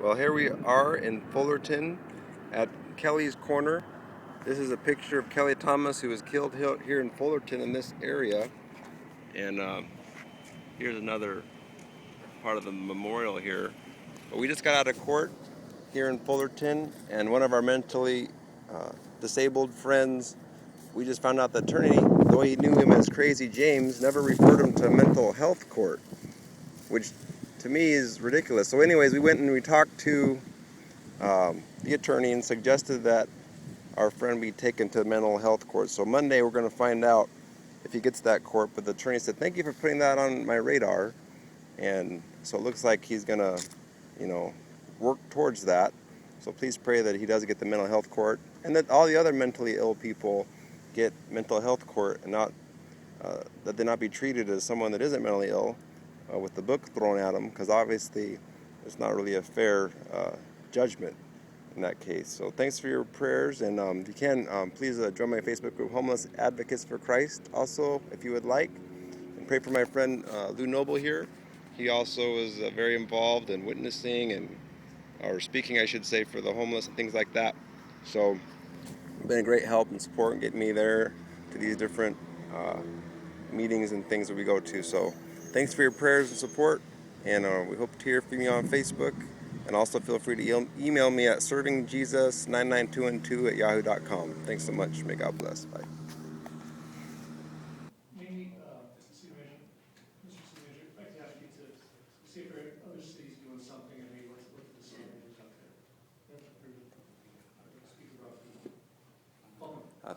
Well, here we are in Fullerton at Kelly's Corner. This is a picture of Kelly Thomas, who was killed here in Fullerton in this area. And here's another part of the memorial here. But we just got out of court here in Fullerton, and one of our mentally disabled friends, we just found out the attorney, though he knew him as Crazy James, never referred him to mental health court, which to me is ridiculous. So anyways, we went and we talked to the attorney and suggested that our friend be taken to mental health court. So Monday we're going to find out if he gets that court. But the attorney said, thank you for putting that on my radar. And so it looks like he's going to, work towards that. So please pray that he does get the mental health court, and that all the other mentally ill people get mental health court, and not that they not be treated as someone that isn't mentally ill with the book thrown at them, because obviously it's not really a fair judgment in that case. So thanks for your prayers, and if you can, please join my Facebook group, Homeless Advocates for Christ, also, if you would like, and pray for my friend Lou Noble here. He also is very involved in witnessing or speaking, I should say, for the homeless and things like that. So been a great help and support in getting me there to these different meetings and things that we go to. So thanks for your prayers and support, and we hope to hear from you on Facebook. And also feel free to email me at servingjesus99212@yahoo.com. Thanks so much. May God bless. Bye. Maybe, Mr. Supervisor, I'd like to ask you to see if there are other cities doing something, and maybe what the disadvantages out there. Speak about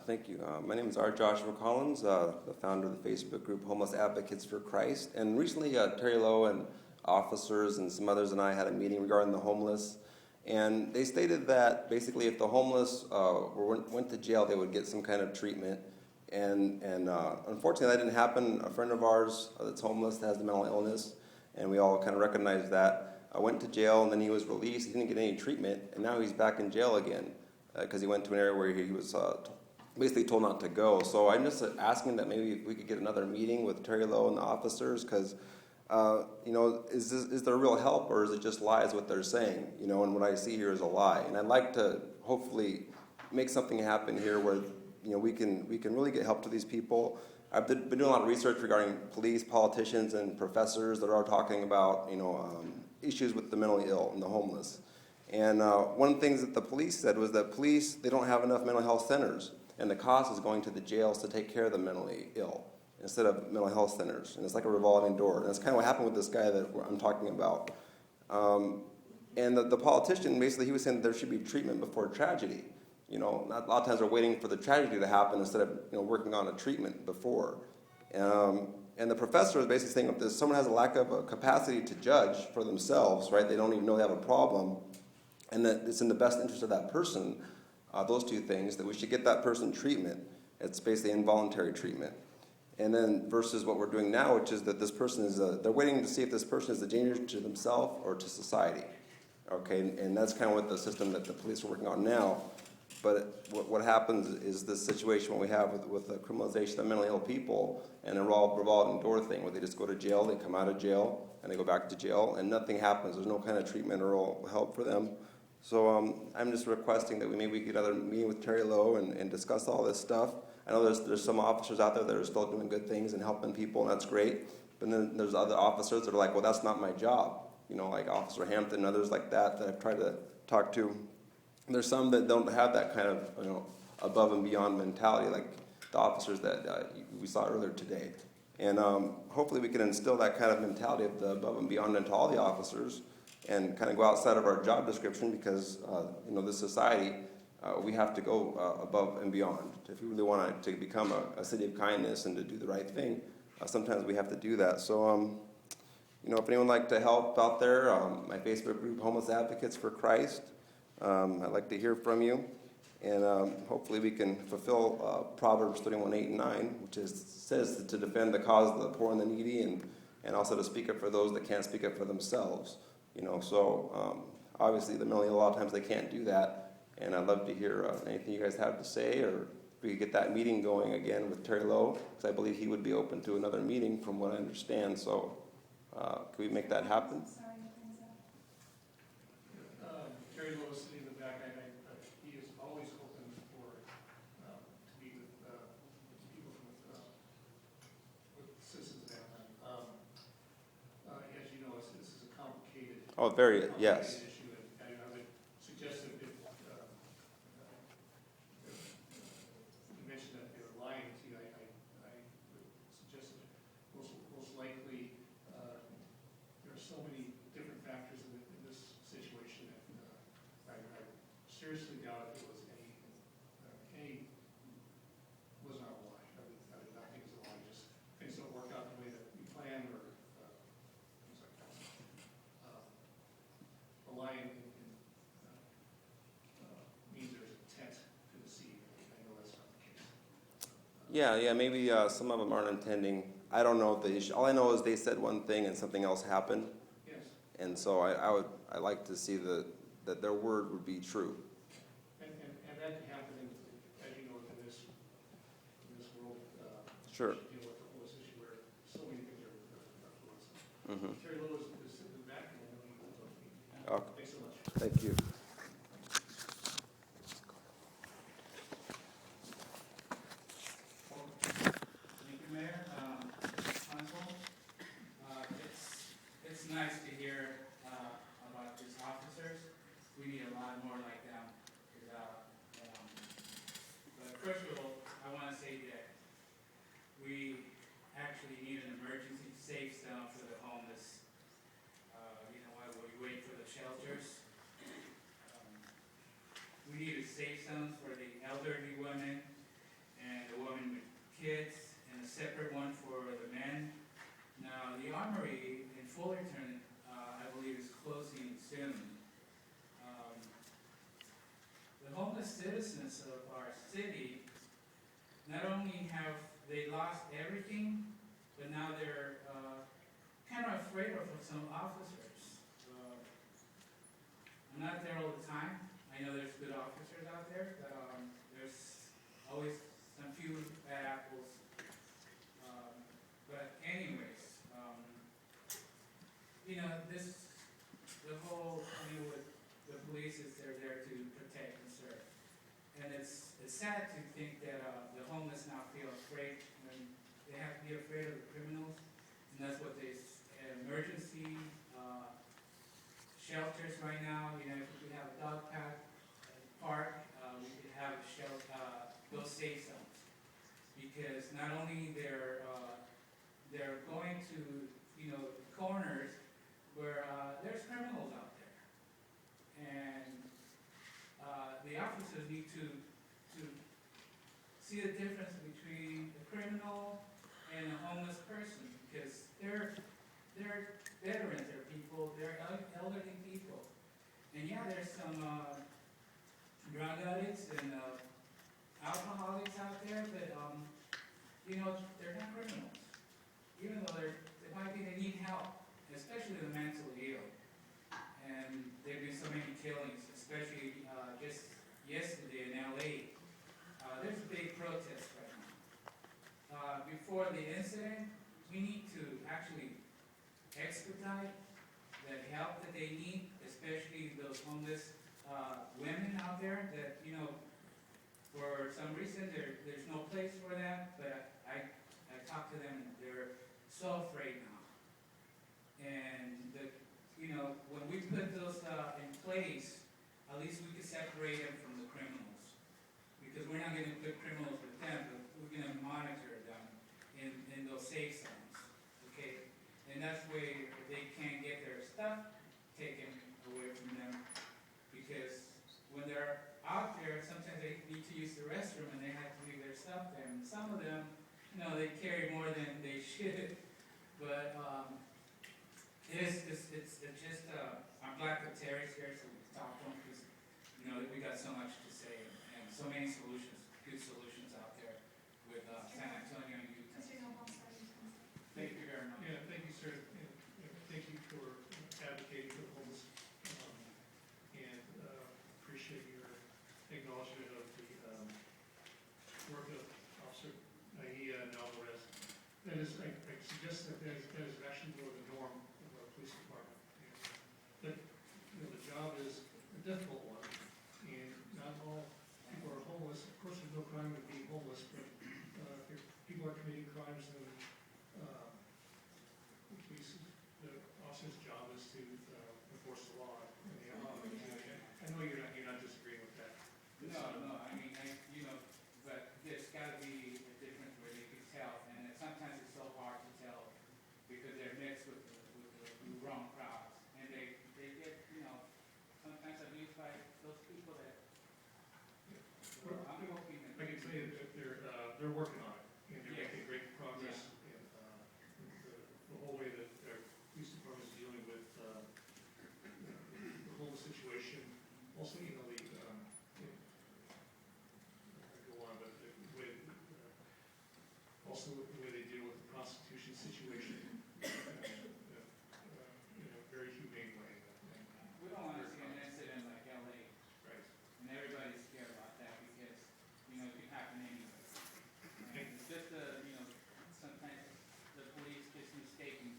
Thank you. My name is R.Joshua Collins, the founder of the Facebook group Homeless Advocates for Christ. And recently, Terry Lowe and officers and some others and I had a meeting regarding the homeless. And they stated that basically if the homeless went to jail, they would get some kind of treatment. And unfortunately, that didn't happen. A friend of ours that's homeless has the mental illness, and we all kind of recognized that. Went to jail, and then he was released. He didn't get any treatment, and now he's back in jail again because he went to an area where he was basically told not to go. So I'm just asking that maybe we could get another meeting with Terry Lowe and the officers, because is there real help, or is it just lies what they're saying? And what I see here is a lie. And I'd like to hopefully make something happen here where we can really get help to these people. I've been doing a lot of research regarding police, politicians, and professors that are talking about issues with the mentally ill and the homeless. And one of the things that the police said was that they don't have enough mental health centers, and the cost is going to the jails to take care of the mentally ill instead of mental health centers. And it's like a revolving door. And that's kind of what happened with this guy that I'm talking about. And the politician, basically, he was saying that there should be treatment before tragedy. A lot of times we're waiting for the tragedy to happen instead of working on a treatment before. And the professor is basically saying if someone has a lack of a capacity to judge for themselves, right? They don't even know they have a problem, and that it's in the best interest of that person, those two things, that we should get that person treatment. It's basically involuntary treatment. And then versus what we're doing now, which is that this person is they're waiting to see if this person is a danger to themselves or to society. Okay, and that's kind of what the system that the police are working on now. But what happens is this situation what we have with the criminalization of mentally ill people and a revolving door thing, where they just go to jail, they come out of jail, and they go back to jail, and nothing happens. There's no kind of treatment or help for them. So I'm just requesting that we get another meeting with Terry Lowe and discuss all this stuff. I know there's some officers out there that are still doing good things and helping people, and that's great. But then there's other officers that are like, well, that's not my job. Like Officer Hampton and others like that I've tried to talk to. There's some that don't have that kind of above and beyond mentality, like the officers that we saw earlier today. And hopefully we can instill that kind of mentality of the above and beyond into all the officers, and kind of go outside of our job description, because this society, we have to go above and beyond. If we really want to become a city of kindness and to do the right thing, sometimes we have to do that. So if anyone would like to help out there, my Facebook group, Homeless Advocates for Christ, I'd like to hear from you, and hopefully we can fulfill Proverbs 31:8-9, which says to defend the cause of the poor and the needy, and also to speak up for those that can't speak up for themselves. So obviously the mentally ill, a lot of times they can't do that, and I'd love to hear anything you guys have to say, or if we could get that meeting going again with Terry Lowe, because I believe he would be open to another meeting from what I understand. So could we make that happen? Oh, very, yes. An issue, and I would suggest that if, you mentioned that they were lying to you, I would suggest that most likely, there are so many different factors in this situation that I seriously doubt if it was any was not a lie. I would not think it was a lie, just things don't work out the way that we planned or things like that. A lie means there's intent to deceive. I know that's not the case. Yeah, maybe some of them aren't intending. I don't know the issue. All I know is they said one thing and something else happened. Yes. And so I like to see that their word would be true. And that can happen, as you know, in this world. Sure. You deal with the homeless issue where so many things are fluid. Mm-hmm. Terry Lowe is sitting in the back, and I know he will talk to me. Okay. Thanks so much. Thank you. Thank you, Mayor. Council. It's nice to hear about these officers. We need a lot more like them. But first of all, I want to say that we actually need an emergency safe zone for the homeless. While we wait for the shelters. We need a safe zone for the elderly women and the women with kids, and a separate one for the men. Now, the Armory in Fullerton, I believe, is closing soon. The homeless citizens of our city, not only have they lost everything, but now they're kind of afraid of some officers. I'm not there all the time. I know there's good officers out there, but there's always some few bad apples. But anyways, the whole thing with the police is they're there to protect and serve. And it's sad to think that the homeless now feel afraid, and they have to be afraid of the criminals. And that's what this emergency shelters right now. If we have a dog park, we could have those safe zones, because not only they're going to corners where there's criminals out there, and the officers need to see the difference between the criminal and a homeless person, because they're veterans, they're people, they're elderly people. And yeah, there's some drug addicts and alcoholics out there, but they're not criminals. Even though they need help, especially the mentally ill. And there have been so many killings, especially just yesterday in LA. There's a big protest right now. Before the incident, we need to actually expedite the help that they need, especially those homeless women out there that, for some reason there's no place for them, but I talk to them and they're so afraid now. And when we put those in place, at least we can separate them from the criminals. Because we're not going to put criminals with them, but we're going to monitor them in those safe zones. Okay? And that's where they can't get their stuff taken away from them. Because when they're out there, sometimes they need to use the restroom and they have to leave their stuff there. And some of them, they carry more than they should. But it's just, I'm glad that Terry's here so we can talk to him, because, we got so much to say and so many solutions, good solutions out there with San Antonio and Utah. Thank you very much. Yeah, thank you, sir. And thank you for advocating for the homeless, and appreciate your acknowledgement of the work of Officer Nahia and Alvarez. That is, I suggest that is actually more the norm of our police department. But the job is a difficult one, and not all people are homeless. Of course, there's no crime in being homeless, but if people are committing crimes, then the officer's job is to enforce they're working on it, and they're Yeah. making great progress. And the whole way that their police department is dealing with the whole situation. Also, you know, I go on, but the way, also the way they deal with the prostitution situation, in a very humane way. We don't want to see an incident like LA, Right. and everybody's scared about that because, you know, it can happen anywhere. And it's just sometimes the police gets mistaken.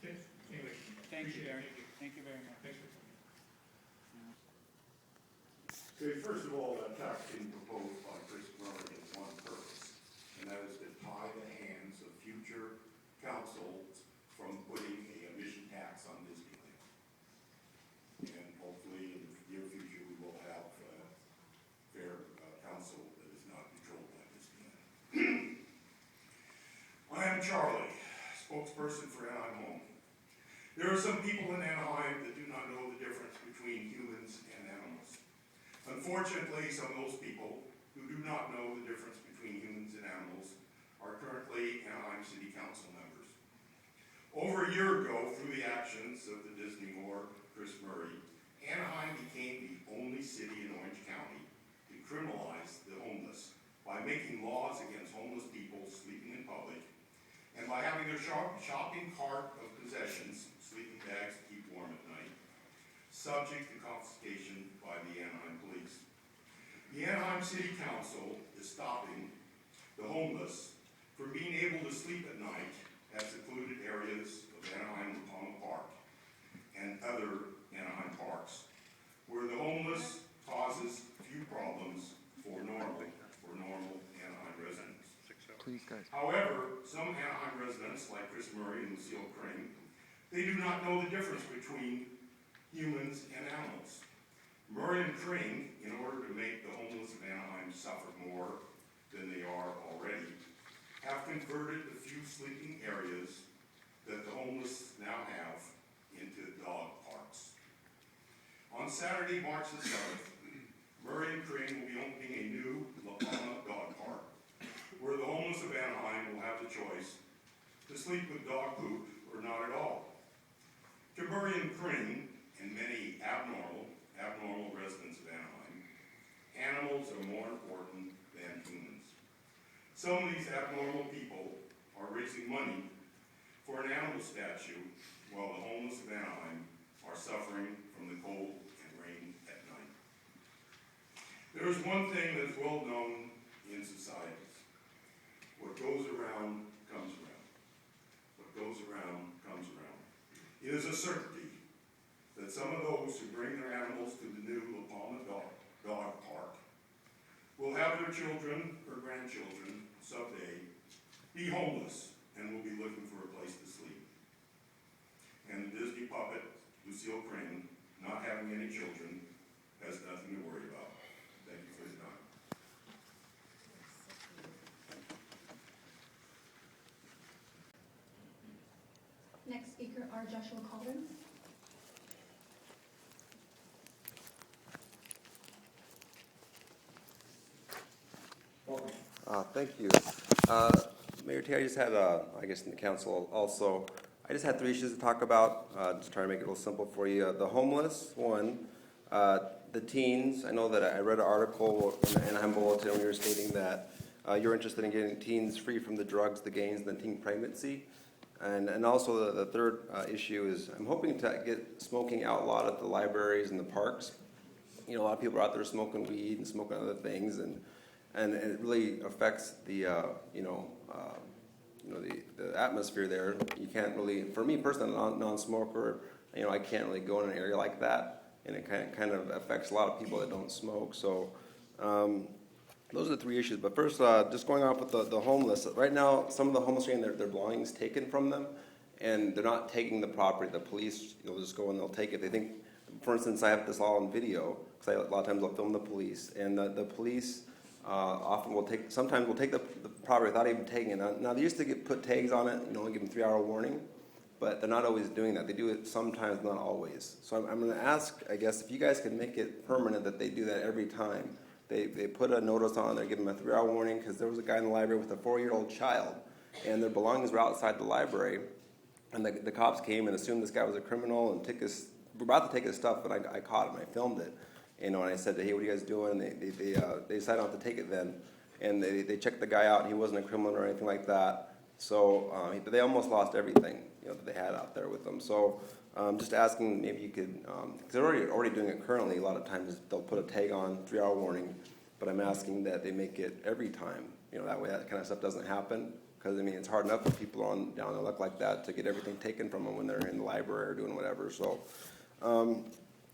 Okay. Anyway, Thank you, appreciate it. Derek. Thank you. Thank you very much. Thanks for coming. Okay, first of all, that tax being proposed by Chris Murray has one purpose, and that is to tie the hands of future councils from putting a emission tax on Disneyland. And hopefully in the near future, we will have fair council that is not controlled by Disneyland. I am Charlie, spokesperson for Anaheim Home. There are some people in Anaheim that do not know the difference between humans and animals. Unfortunately, some of those people who do not know the difference between humans and animals are currently Anaheim City Council members. Over a year ago, through the actions of the Disney whore, Chris Murray, Anaheim became the only city in Orange County to criminalize the homeless by making laws against homeless people sleeping in public and by having their shopping cart of possessions, sleeping bags to keep warm at night, subject to confiscation by the Anaheim police. The Anaheim City Council is stopping the homeless from being able to sleep at night at secluded areas of Anaheim Palma Park and other Anaheim parks, where the homeless causes few problems for normal Anaheim residents. Please, guys. However, some Anaheim residents, like Chris Murray and Lucille Crane, they do not know the difference between humans and animals. Murray and Crane, in order to make the homeless of Anaheim suffer more than they are already, have converted the few sleeping areas that the homeless now have into dog parks. On Saturday, March the 7th, Murray and Crane will be opening a new La Palma dog park, where the homeless of Anaheim will have the choice to sleep with dog poop or not at all. To Murray and Crane, and many abnormal residents of Anaheim, animals are more important than humans. Some of these abnormal people are raising money for an animal statue, while the homeless of Anaheim are suffering from the cold and rain at night. There is one thing that is well known in societies. What goes around comes around. What goes around comes around. It is a certainty that some of those who bring their animals to the new La Palma dog park will have their children or grandchildren someday be homeless and will be looking for a place to sleep. And the Disney puppet, Lucille Crane, not having any children, has nothing to worry about. Thank you for your time. Next speaker, R.Joshua. Thank you. Mayor T, I just had, I guess in the council also, I just had 3 issues to talk about, just trying to make it a little simple for you. The homeless, one. The teens, I know that I read an article in the Anaheim Bulletin where you were stating that you're interested in getting teens free from the drugs, the gangs, and the teen pregnancy. And also the third issue is I'm hoping to get smoking outlawed at the libraries and the parks. You know, a lot of people are out there smoking weed and smoking other things, and it really affects the the atmosphere there. You can't really, for me personally, non-smoker, you know, I can't really go in an area like that, and it kind of affects a lot of people that don't smoke. So those are the 3 issues. But first, just going off with the homeless. Right now, some of the homeless are getting their belongings taken from them, and they're not taking the property. The police, they'll just go and they'll take it. They think, for instance, I have this all on video, because a lot of times I'll film the police, and the police often sometimes will take the property without even taking it. Now they used to put tags on it, give them 3-hour warning, but they're not always doing that. They do it sometimes, not always. So I'm going to ask, I guess, if you guys can make it permanent that they do that every time, they put a notice on there, give them a 3-hour warning because there was a guy in the library with a 4-year-old child, and their belongings were outside the library. And the cops came and assumed this guy was a criminal and were about to take his stuff, but I caught him. I filmed it. And I said, hey, what are you guys doing? And they decided not to take it then. And they checked the guy out, and he wasn't a criminal or anything like that. So but they almost lost everything that they had out there with them. So just asking maybe you could, because they're already doing it currently. A lot of times they'll put a tag on, 3-hour warning. But I'm asking that they make it every time. That way that kind of stuff doesn't happen. Because, it's hard enough for people down the luck like that to get everything taken from them when they're in the library or doing whatever. So, and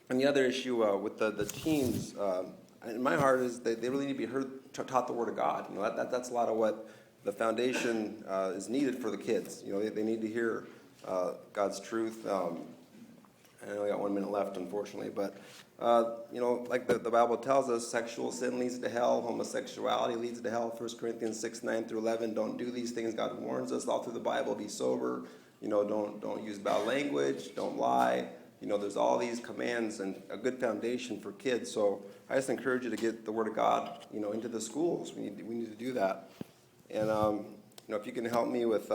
the other issue with the teens, in my heart is they really need to be taught the Word of God. That's a lot of what the foundation is needed for the kids. They need to hear God's truth. I only got 1 minute left, unfortunately, but like the Bible tells us, sexual sin leads to hell, homosexuality leads to hell. 1 Corinthians 6:9-11. Don't do these things. God warns us all through the Bible. Be sober. Don't use bad language. Don't lie. There's all these commands and a good foundation for kids. So I just encourage you to get the Word of God, into the schools. We need to do that. And if you can help me with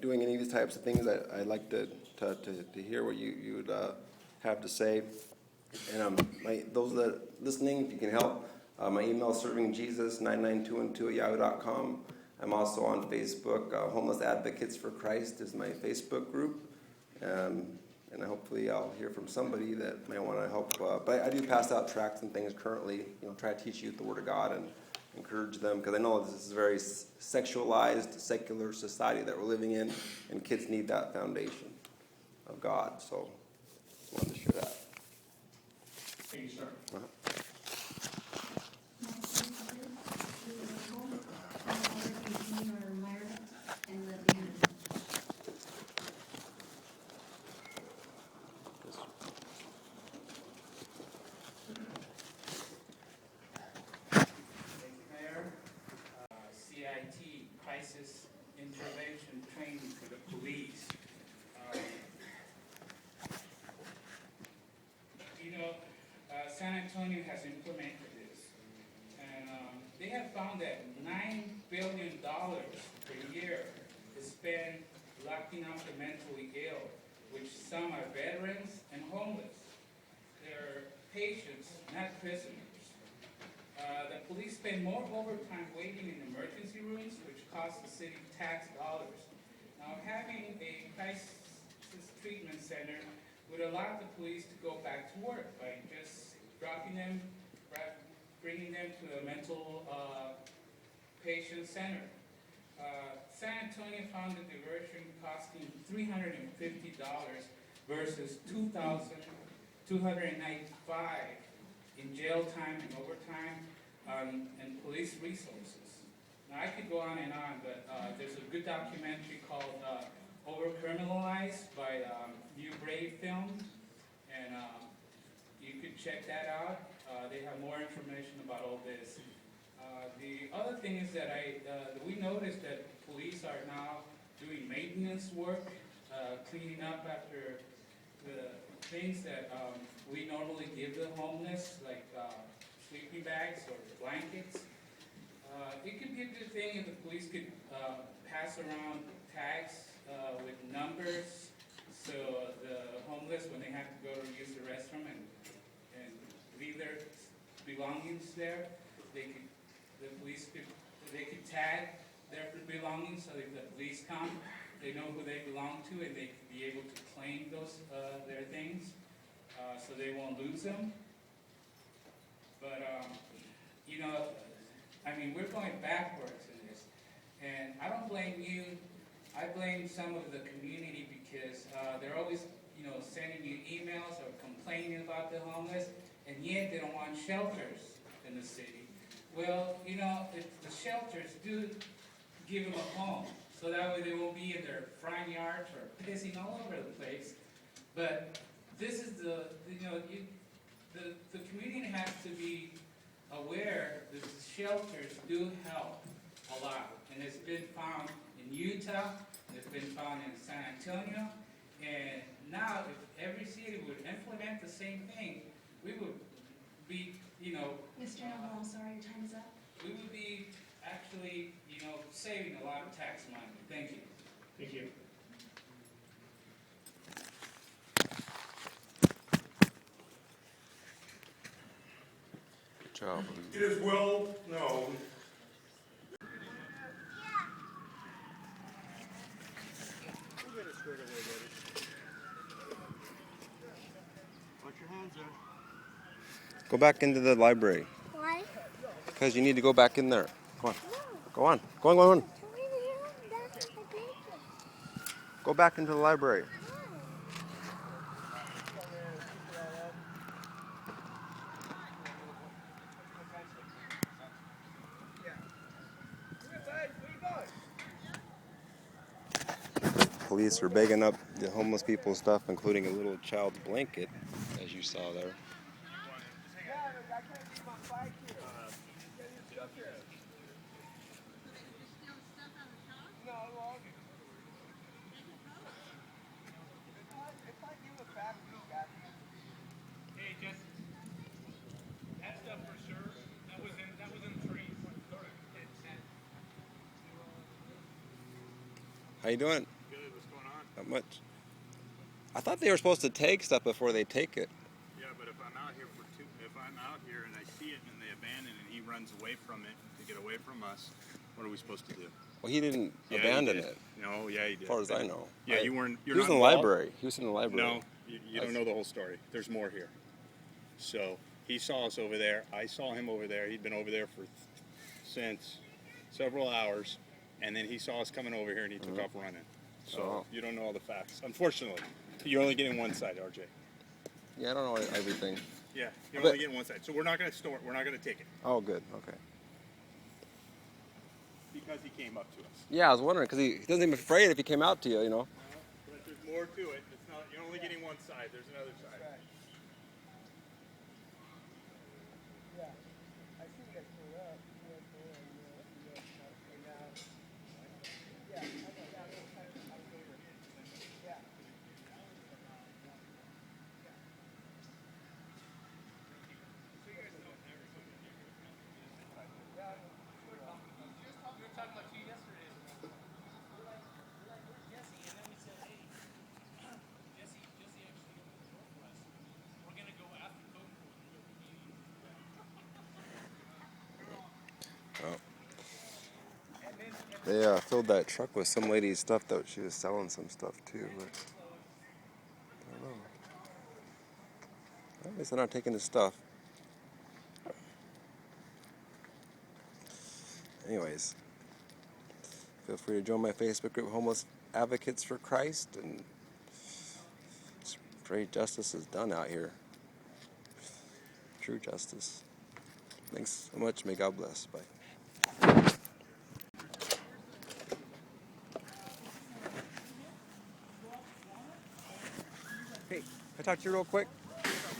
doing any of these types of things, I'd like to hear what you would have to say. And those that are listening, if you can help, my email is servingjesus99212@yahoo.com. I'm also on Facebook. Homeless Advocates for Christ is my Facebook group. And hopefully I'll hear from somebody that might want to help. But I do pass out tracts and things currently, try to teach youth the Word of God and encourage them, because I know this is a very sexualized, secular society that we're living in, and kids need that foundation of God. So I wanted to share that. Thank you, sir. Next speaker, Junior Myra and Lillian. Thank you, Mayor. CIT, Crisis Intervention Training for the Police. San Antonio has implemented this, and they have found that $9 billion per year is spent locking up the mentally ill, which some are veterans and homeless. They're patients, not prisoners. The police spend more overtime waiting in emergency rooms, which costs the city tax dollars. Now, having a crisis treatment center would allow the police to go back to work by just bringing them to a mental patient center. San Antonio found the diversion costing $350 versus $2,295 in jail time and overtime and police resources. Now, I could go on, but there's a good documentary called Overcriminalized by New Brave Films, and you could check that out. They have more information about all this. The other thing is that we noticed that police are now doing maintenance work, cleaning up after the things that we normally give the homeless, like sleeping bags or blankets. It could be a good thing if the police could pass around tags with numbers, so the homeless, when they have to go to use the restroom and leave their belongings there, they could tag their belongings, so if the police come, they know who they belong to, and they could be able to claim those their things, so they won't lose them. But we're going backwards in this, and I don't blame you. I blame some of the community because they're always, sending you emails or complaining about the homeless, and yet they don't want shelters in the city. Well, if the shelters do give them a home, so that way they won't be in their front yards or pissing all over the place. But this is the community has to be aware that the shelters do help a lot, and it's been found in Utah, it's been found in San Antonio, and now if every city would implement the same thing, we would be you know, Mr. Noble, I'm sorry, your time is up. we would be actually, saving a lot of tax money. Thank you. Thank you. Good job. It is well known. Go back into the library. Why? Because you need to go back in there. Come on. Go on. Go on, go on. Go back into the library. Police are bagging up the homeless people's stuff, including a little child's blanket, as you saw there. Hey, Jesse. That stuff for sure. That was in the trees. How you doing? Good, what's going on? Not much. I thought they were supposed to take stuff before they take it. Yeah, but if I'm out here and I see it and they abandon it and he runs away from it to get away from us, what are we supposed to do? Well, he didn't Yeah, abandon he did. it, No, yeah, he did. as far as I know. Yeah, you weren't. He You're was not in the involved? library. He was in the library. No, you don't know the whole story. There's more here. So he saw us over there. I saw him over there. He'd been over there since several hours, and then he saw us coming over here and he took off running. So Oh. you don't know all the facts. Unfortunately, you're only getting one side, RJ. Yeah, I don't know everything. Yeah, you're But- only getting one side. So we're not going to store it. We're not going to take it Oh, good. Okay. because he came up to us. Yeah, I was wondering because he doesn't even afraid if he came out to you, you know. But there's more to it. It's not. You're only getting one side. There's another side. They filled that truck with some lady's stuff that she was selling some stuff too, but I don't know. At least they're not taking his stuff. Anyways, feel free to join my Facebook group, Homeless Advocates for Christ, and straight justice is done out here. True justice. Thanks so much. May God bless. Bye. Hey, can I talk to you real quick?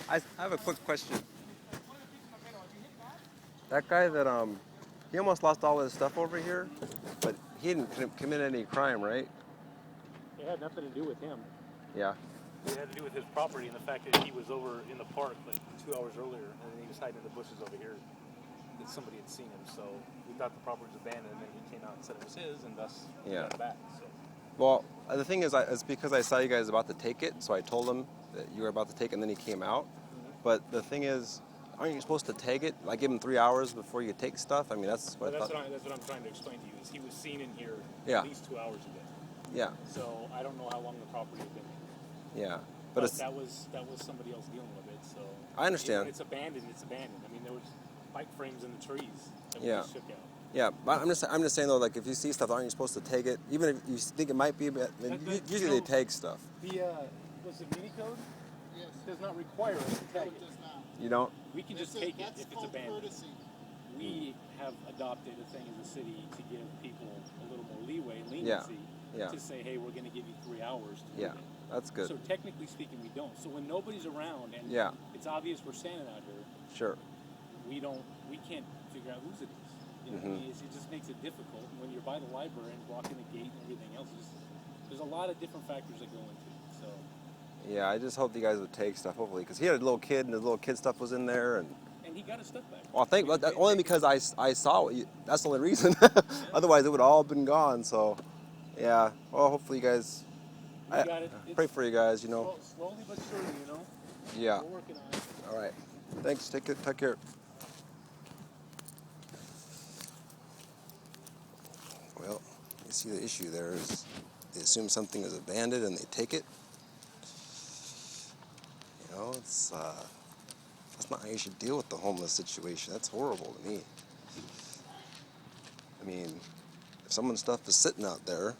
I have a quick question. That guy that he almost lost all his stuff over here, but he didn't commit any crime, right? It had nothing to do with him. Yeah. It had to do with his property and the fact that he was over in the park like 2 hours earlier, and then he was hiding in the bushes over here. That somebody had seen him, so we thought the property was abandoned, and then he came out and said it was his, and thus we got it back. So. Well, the thing is, it's because I saw you guys about to take it, so I told him that you were about to take it, and then he came out. But the thing is, aren't you supposed to tag it? Like give him 3 hours before you take stuff? I mean, that's what I thought. That's what I'm trying to explain to you. Is he was seen in here Yeah. at least 2 hours ago. Yeah. So I don't know how long the property had been there. Yeah. But it's, that was somebody else dealing with it. So I understand. It's abandoned. It's abandoned. I mean, there was bike frames in the trees that we Yeah. just shook out. Yeah, but I'm just saying though, like if you see stuff, aren't you supposed to tag it? Even if you think it might be, usually they tag stuff. The was it mini code? Yes. Does not require us to tag it. You don't? We can just take it if it's abandoned. We have adopted a thing as a city to give people a little more leeway, leniency, Yeah. to say, hey, we're going to give you 3 hours to Yeah. move it. That's good. So technically speaking, we don't. So when nobody's around and Yeah. it's obvious we're standing out here, Sure. we can't figure out whose it is. You know, it just makes it difficult. When you're by the library and blocking the gate and everything else, there's a lot of different factors that go into it. So. Yeah, I just hope you guys would take stuff, hopefully, because he had a little kid, and his little kid stuff was in there, and And he got his stuff back. Well, only because I saw it. That's the only reason. Otherwise, it would all been gone. So, yeah. Well, hopefully, you guys. We got it. Pray for you guys. Slowly but surely, Yeah. We're working on it. All right. Thanks. Take care. Well, you see the issue there is they assume something is abandoned and they take it. It's that's not how you should deal with the homeless situation. That's horrible to me. I mean, if someone's stuff is sitting out there,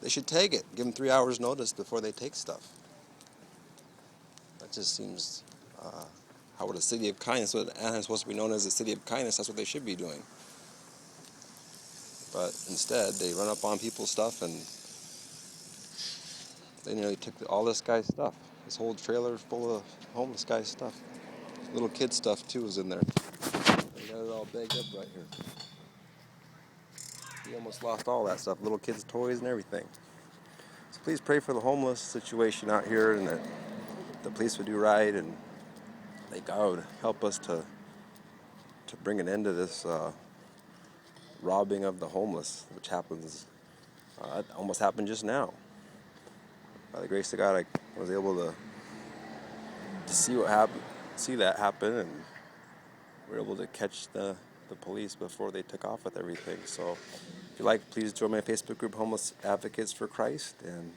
they should tag it. Give them 3 hours notice before they take stuff. That just seems, how would a city of kindness, what Anaheim's supposed to be known as a city of kindness, that's what they should be doing. But instead, they run up on people's stuff and they nearly took all this guy's stuff. This whole trailer full of homeless guy's stuff. Little kid stuff, too, was in there. They got it all bagged up right here. He almost lost all that stuff, little kids' toys and everything. So please pray for the homeless situation out here and that the police would do right and that God would help us to bring an end to this robbing of the homeless, which happens, it almost happened just now. By the grace of God, I was able to see what happened, see that happen, and we were able to catch the police before they took off with everything. So if you like, please join my Facebook group, Homeless Advocates for Christ, and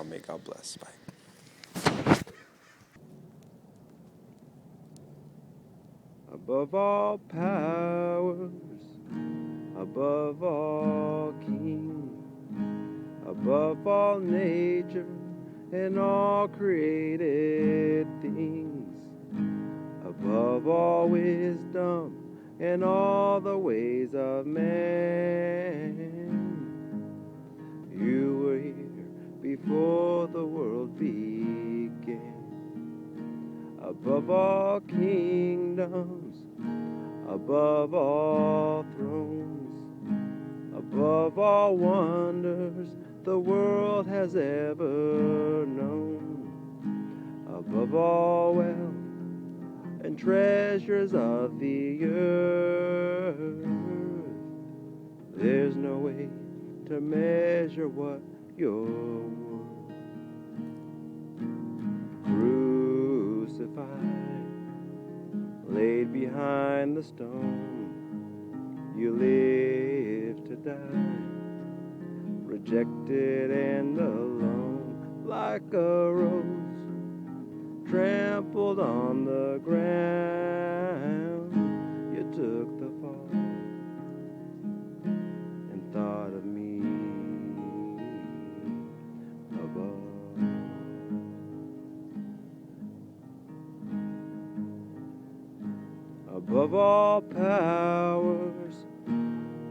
may God bless. Bye. Above all powers, above all kings, above all nature and all created things, above all wisdom and all the ways of man, you were here before the world began. Above all kingdoms, above all thrones, above all wonders the world has ever known, above all wealth and treasures of the earth, there's no way to measure what you're worth. Crucified, laid behind the stone, you live to die, rejected and alone, like a rose trampled on the ground. You took the fall and thought of me above. Above all powers,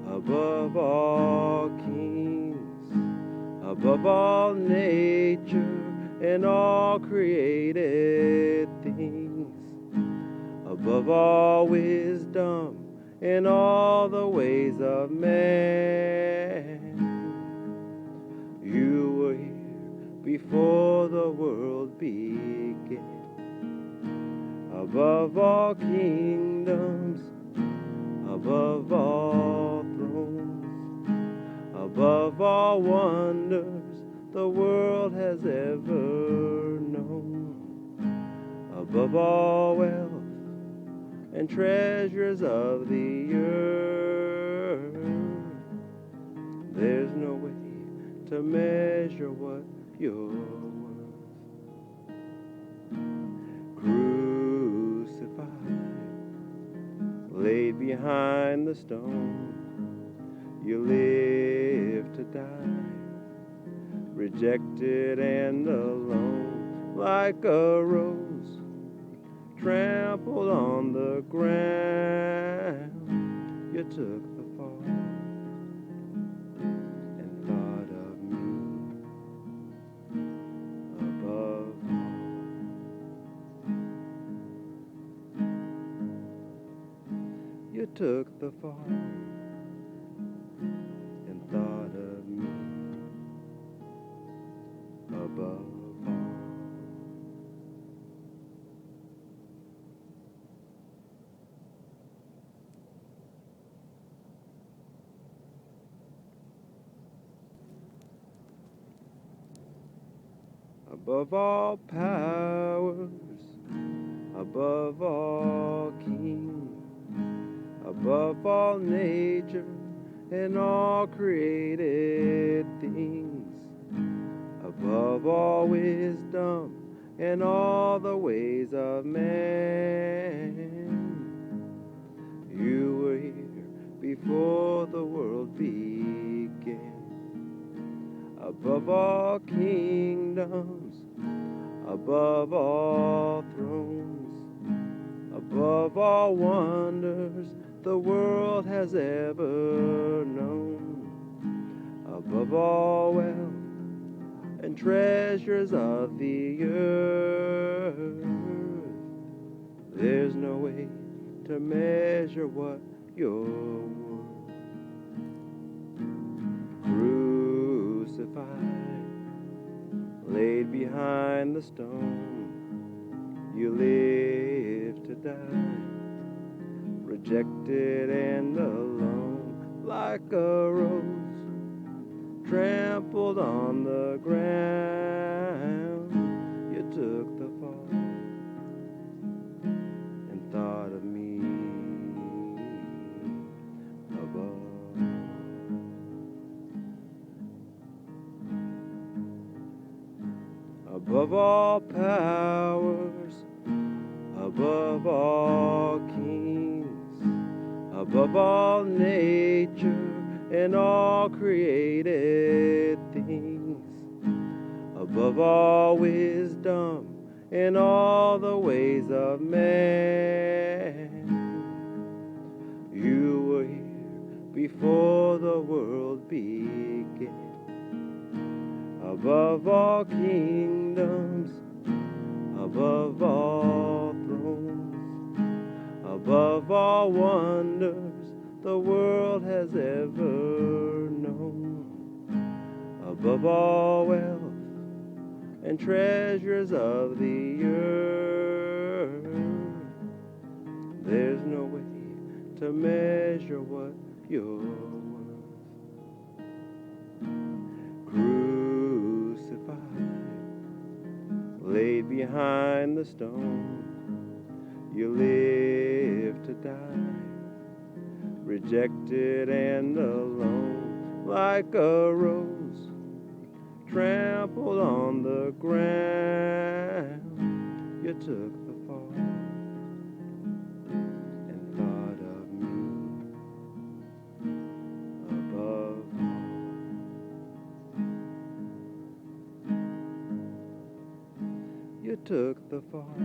above all kings, above all nature and all created things, above all wisdom and all the ways of man, you were here before the world began. Above all kingdoms, above all thrones, above all wonders the world has ever known, above all wealth and treasures of the earth, there's no way to measure what you're worth. Crucified, laid behind the stone, you live to die, rejected and alone, like a rose trampled on the ground. You took the fall and thought of me above all. You took the fall and thought of me above all. above all powers, above all kings, above all nature and all created things, above all wisdom and all the ways of man. You were here before the world began. Above all kingdoms, above all thrones, above all wonders the world has ever known, above all wealth and treasures of the earth, there's no way to measure what you're worth. Crucified, laid behind the stone, you live to die, rejected and alone, like a rose trampled on the ground. You took the fall and thought of me above. Above all powers, above all kings, above all nature and all created things, above all wisdom and all the ways of man. You were here before the world began. Above all kingdoms, above all thrones, above all wonders the world has ever known, above all wealth and treasures of the earth, there's no way to measure what you're worth. Crucified, laid behind the stone, you live to die, rejected and alone, like a rose trampled on the ground. You took the fall and thought of me above all. You took the fall